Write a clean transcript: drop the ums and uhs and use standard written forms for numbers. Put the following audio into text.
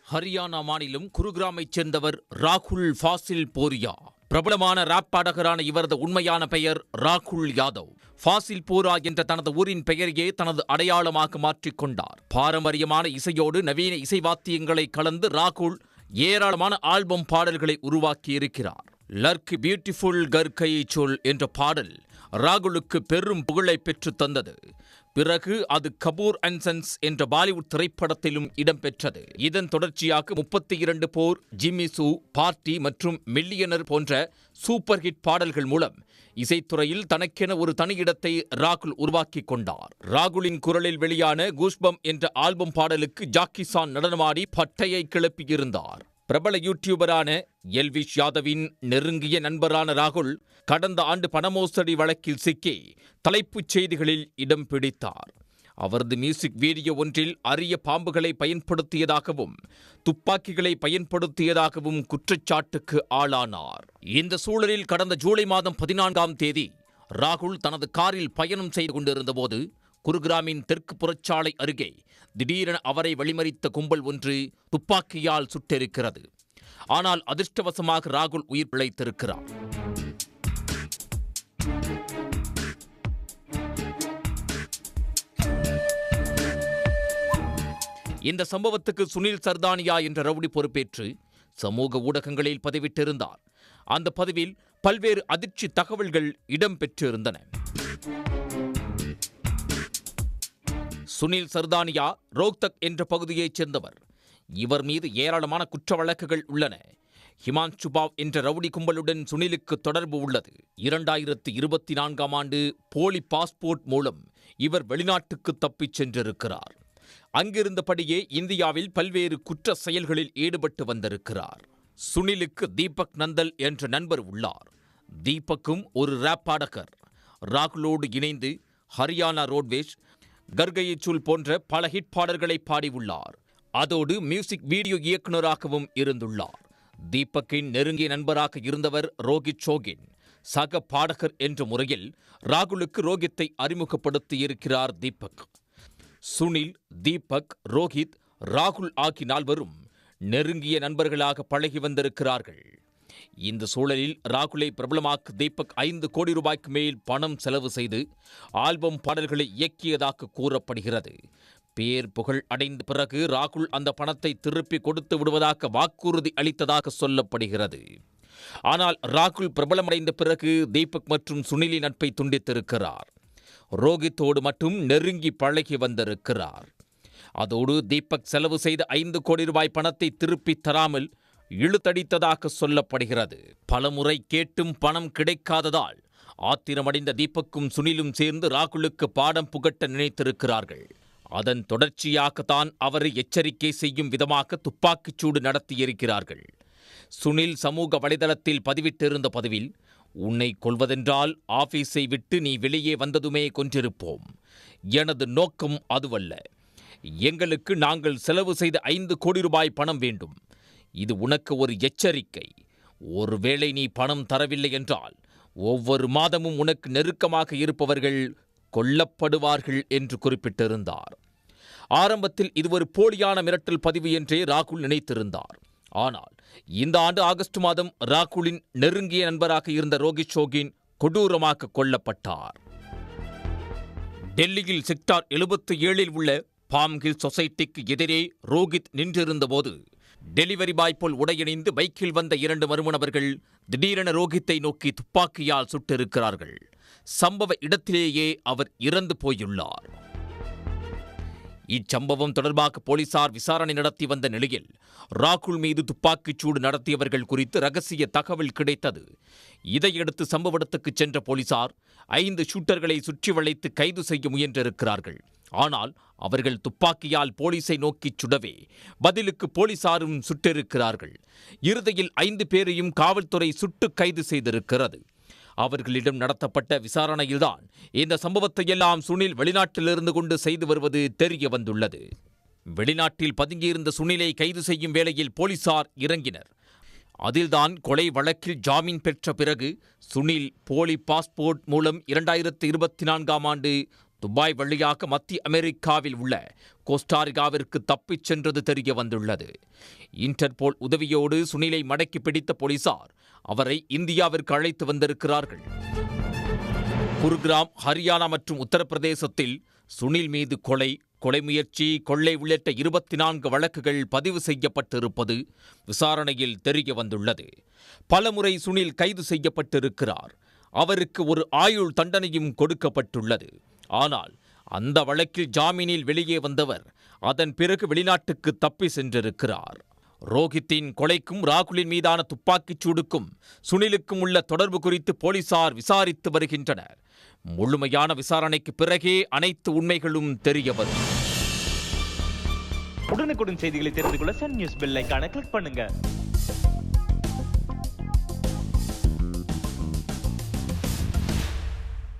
ஹரியானா மாநிலம் குருகிராமைச் சேர்ந்தவர் ராகுல் ஃபாசில் போரியா. பிரபலமான ராப் பாடகரான இவரது உண்மையான பெயர் ராகுல் யாதவ். ஃபாசில் போரா என்ற தனது ஊரின் பெயரையே தனது அடையாளமாக மாற்றிக் கொண்டார். பாரம்பரியமான இசையோடு நவீன இசைவாத்தியங்களை கலந்து ராகுல் ஏராளமான ஆல்பம் பாடல்களை உருவாக்கியிருக்கிறார். லர்க் பியூட்டிஃபுல் கர் கை சொல் என்ற பாடல் ராகுலுக்கு பெரும் புகழை பெற்று தந்தது. பிறகு அது கபூர் அண்ட் சன்ஸ் என்ற பாலிவுட் திரைப்படத்திலும் இடம்பெற்றது. இதன் தொடர்ச்சியாக 32 போர், ஜிம்மி சூ, பார்ட்டி மற்றும் மில்லியனர் போன்ற சூப்பர் ஹிட் பாடல்கள் மூலம் இசைத்துறையில் தனக்கென ஒரு தனி இடத்தை ராகுல் உருவாக்கிக் கொண்டார். ராகுலின் குரலில் வெளியான கூஸ்பம் என்ற ஆல்பம் பாடலுக்கு ஜாக்கி சான் நடனமாடி பட்டையை கிளப்பியிருந்தார். பிரபல யூடியூபரான எல்விஷ் யாதவின் நெருங்கிய நண்பரான ராகுல் கடந்த ஆண்டு பணமோசடி வழக்கில் சிக்கி தலைப்புச் செய்திகளில் இடம் பிடித்தார். அவரது மியூசிக் வீடியோ ஒன்றில் அரிய பாம்புகளை பயன்படுத்தியதாகவும் துப்பாக்கிகளை பயன்படுத்தியதாகவும் குற்றச்சாட்டுக்கு ஆளானார். இந்த சூழலில் கடந்த ஜூலை மாதம் 14ஆம் தேதி ராகுல் தனது காரில் பயணம் செய்து கொண்டிருந்தபோது குருகிராமின் தெற்கு புறச்சாலை அருகே திடீரென அவரை வழிமறித்த கும்பல் ஒன்று துப்பாக்கியால் சுட்டெரிக்கிறது. ஆனால் அதிர்ஷ்டவசமாக ராகுல் உயிர் பிழைத்திருக்கிறார். இந்த சம்பவத்துக்கு சுனில் சர்தானியா என்ற ரவுடி பொறுப்பேற்று சமூக ஊடகங்களில் பதிவிட்டிருந்தார். அந்த பதிவில் பல்வேறு அதிர்ச்சி தகவல்கள் இடம்பெற்றிருந்தன. சுனில் சர்தானியா ரோக்தக் என்ற பகுதியைச் சேர்ந்தவர். இவர் மீது ஏராளமான குற்ற வழக்குகள் உள்ளன. ஹிமான்ஷு பாவ் என்ற ரவுடி கும்பலுடன் சுனிலுக்கு தொடர்பு உள்ளது. 2024ஆம் ஆண்டு போலி பாஸ்போர்ட் மூலம் இவர் வெளிநாட்டுக்கு தப்பிச் சென்றிருக்கிறார். அங்கிருந்தபடியே இந்தியாவில் பல்வேறு குற்ற செயல்களில் ஈடுபட்டு வந்திருக்கிறார். சுனிலுக்கு தீபக் நந்தல் என்ற நண்பர் உள்ளார். தீபக்கும் ஒரு ராப் பாடகர். ராகுலோடு இணைந்து ஹரியானா ரோட்வேஸ், கர்கையச்சுல் போன்ற பல ஹிட் பாடல்களை பாடியுள்ளார். அதோடு மியூசிக் வீடியோ இயக்குநராகவும் இருந்துள்ளார். தீபக்கின் நெருங்கிய நண்பராக இருந்தவர் ரோஹித் சோகின். சக பாடகர் என்ற முறையில் ராகுலுக்கு ரோஹித்தை அறிமுகப்படுத்தியிருக்கிறார் தீபக். சுனில், தீபக், ரோஹித், ராகுல் ஆகிய நால்வரும் நெருங்கிய நண்பர்களாக பழகி வந்திருக்கிறார்கள். இந்த சூழலில் ராகுலை பிரபலமாக்க தீபக் 5 கோடி ரூபாய்க்கு மேல் பணம் செலவு செய்து ஆல்பம் பாடல்களை இயக்கியதாக கூறப்படுகிறது. பேர் புகழ் அடைந்த பிறகு ராகுல் அந்த பணத்தை திருப்பி கொடுத்து விடுவதாக வாக்குறுதி அளித்ததாக சொல்லப்படுகிறது. ஆனால் ராகுல் பிரபலமடைந்த பிறகு தீபக் மற்றும் சுனிலின் நட்பை துண்டித்திருக்கிறார். ரோஹித்தோடு மட்டும் நெருங்கி பழகி வந்திருக்கிறார். அதோடு தீபக் செலவு செய்த 5 கோடி ரூபாய் பணத்தை திருப்பி தராமல் இழுத்தடித்ததாக சொல்லப்படுகிறது. பலமுறை கேட்டும் பணம் கிடைக்காததால் ஆத்திரமடைந்த தீபக்கும் சுனிலும் சேர்ந்து ராகுலுக்கு பாடம் புகட்ட நினைத்திருக்கிறார்கள். அதன் தொடர்ச்சியாகத்தான் அவரை எச்சரிக்கை செய்யும் விதமாக துப்பாக்கிச்சூடு நடத்தியிருக்கிறார்கள். சுனில் சமூக வலைதளத்தில் பதிவிட்டிருந்த பதிவில், உன்னை கொல்வதென்றால் ஆபீஸை விட்டு நீ வெளியே வந்ததுமே கொன்றிருப்போம். எனது நோக்கம் அதுவல்ல. எங்களுக்கு நாங்கள் செலவு செய்த 5 கோடி ரூபாய் பணம் வேண்டும். இது உனக்கு ஒரு எச்சரிக்கை. ஒருவேளை நீ பணம் தரவில்லை என்றால் ஒவ்வொரு மாதமும் உனக்கு நெருக்கமாக இருப்பவர்கள் கொல்லப்படுவார்கள் என்று குறிப்பிட்டிருந்தார். ஆரம்பத்தில் இது ஒரு போலியான மிரட்டல் பதிவு என்றே ராகுல் நினைத்திருந்தார். ஆனால் இந்த ஆண்டு ஆகஸ்ட் மாதம் ராகுலின் நெருங்கிய நண்பராக இருந்த ரோஹித் சோகின் கொடூரமாக கொல்லப்பட்டார். டெல்லியில் செக்டார் 77இல் உள்ள பாம் ஹில் சொசைட்டிக்கு எதிரே ரோஹித் நின்றிருந்தபோது டெலிவரி பாய் போல் உடையணிந்து பைக்கில் வந்த 2 மர்மநபர்கள் திடீரென ரோஹித்தை நோக்கி துப்பாக்கியால் சுட்டிருக்கிறார்கள். சம்பவ இடத்திலேயே அவர் இறந்து போயுள்ளார். இச்சம்பவம் தொடர்பாக போலீசார் விசாரணை நடத்தி வந்த நிலையில் ராகுல் மீது துப்பாக்கிச்சூடு நடத்தியவர்கள் குறித்து ரகசிய தகவல் கிடைத்தது. இதையடுத்து சம்பவ இடத்துக்கு சென்ற போலீசார் 5 ஷூட்டர்களை சுற்றி வளைத்து கைது செய்ய முயன்றிருக்கிறார்கள். ஆனால் அவர்கள் துப்பாக்கியால் போலீஸை நோக்கி சுடவே பதிலுக்கு போலீசாரும் சுட்டிருக்கிறார்கள். இறுதியில் 5 பேரையும் காவல்துறை சுட்டு கைது செய்திருக்கிறது. அவர்களிடம் நடத்தப்பட்ட விசாரணையில்தான் இந்த சம்பவத்தையெல்லாம் சுனில் வெளிநாட்டிலிருந்து கொண்டு செய்து வருவது தெரிய வந்துள்ளது. வெளிநாட்டில் பதுங்கியிருந்த சுனிலை கைது செய்யும் வேளையில் போலீசார் இறங்கினர். அதில்தான் கொலை வழக்கில் ஜாமீன் பெற்ற பிறகு சுனில் போலி பாஸ்போர்ட் மூலம் 2024ஆம் ஆண்டு துபாய் வழியாக மத்திய அமெரிக்காவில் உள்ள கோஸ்டாரிகாவிற்கு தப்பிச் சென்றது தெரிய வந்துள்ளது. இன்டர்போல் உதவியோடு சுனிலை மடக்கி பிடித்த போலீசார் அவரை இந்தியாவிற்கு அழைத்து வந்திருக்கிறார்கள். குருகிராம், ஹரியானா மற்றும் உத்தரப்பிரதேசத்தில் சுனில் மீது கொலை முயற்சி, கொள்ளை உள்ளிட்ட 24 வழக்குகள் பதிவு செய்யப்பட்டிருப்பது விசாரணையில் தெரிய வந்துள்ளது. பலமுறை சுனில் கைது செய்யப்பட்டிருக்கிறார். அவருக்கு ஒரு ஆயுள் தண்டனையும் கொடுக்கப்பட்டுள்ளது. ஆனால் அந்த வழக்கில் ஜாமீனில் வெளியே வந்தவர் அதன் பிறகு வெளிநாட்டுக்கு தப்பி சென்றிருக்கிறார். ரோஹித்தின் கொலைக்கும் ராகுலின் மீதான துப்பாக்கிச் சூடுக்கும் சுனிலுக்கும் உள்ள தொடர்பு குறித்து போலீசார் விசாரித்து வருகின்றனர். முழுமையான விசாரணைக்கு பிறகே அனைத்து உண்மைகளும் தெரியவரும். உடனுக்குடன் செய்திகளை தெரிந்து கொள்ள சன் நியூஸ் பெல் ஐகானை கிளிக் பண்ணுங்க.